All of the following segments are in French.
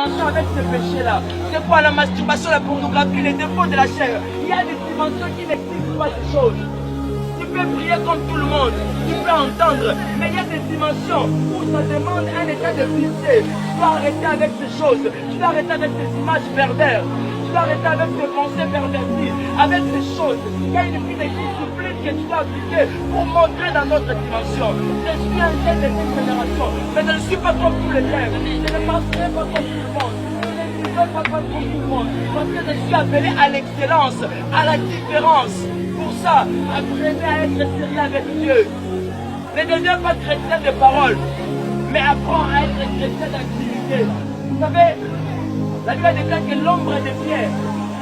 dimensions avec ce péché-là. C'est quoi la masturbation, la pornographie, les défauts de la chair? Il y a des dimensions qui n'existent pas ces choses. Tu peux prier comme tout le monde, tu peux entendre, mais il y a des dimensions où ça demande un état de pitié. Tu dois arrêter avec ces choses, tu dois arrêter avec ces images perverses, tu dois arrêter avec ces pensées perverties, avec ces choses. Il y a une vie de discipline que tu dois appliquer pour montrer dans notre dimension. Je suis un jeune de cette génération, mais je ne suis pas comme tous les jeunes. Je ne marcherai pas comme tout le monde. Je ne suis pas comme tout le monde. Parce que je suis appelé à l'excellence, à la différence. Pour ça, apprenez à être sérieux avec Dieu. Ne deviens pas chrétien de parole, mais apprends à être chrétien d'activité. Vous savez, la Bible déclare que l'ombre de pierre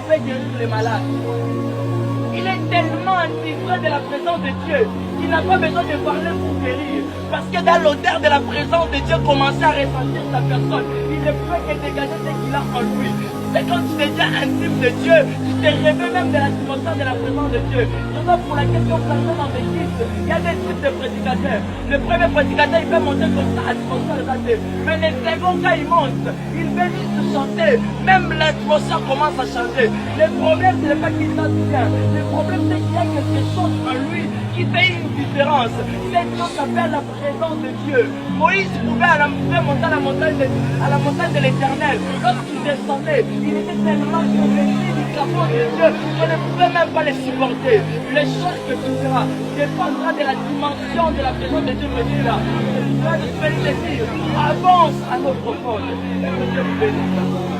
fait guérir les malades. Il est tellement enivré de la présence de Dieu qu'il n'a pas besoin de parler pour guérir. Parce que dans l'odeur de la présence de Dieu, commençait à ressentir sa personne. Il ne peut que dégager ce qu'il a en lui. C'est quand tu deviens intime de Dieu, tu te réveilles même de la dimension de la présence de Dieu. C'est ça pour laquelle quand on passe dans l'église, il y a des types de prédicateurs. Le premier prédicateur, il peut monter comme ça à l'atmosphère de la terre. Mais le second, quand il monte, il veut juste chanter. Même l'atmosphère commence à changer. Le problème, ce n'est pas qu'il chante bien. Le problème, c'est qu'il y a quelque chose en lui qui fait une différence. Cette chose s'appelle la présence de Dieu. Moïse pouvait monter à la montagne de l'Éternel. Lorsqu'il descendait, il était tellement revêtu du capot de Dieu qu'on ne pouvait même pas les supporter. Les choses que tu feras dépendra de la dimension de la présence de Dieu que tu as. Tu vas te dire, avance à notre profonde. Et que Dieu vous bénisse.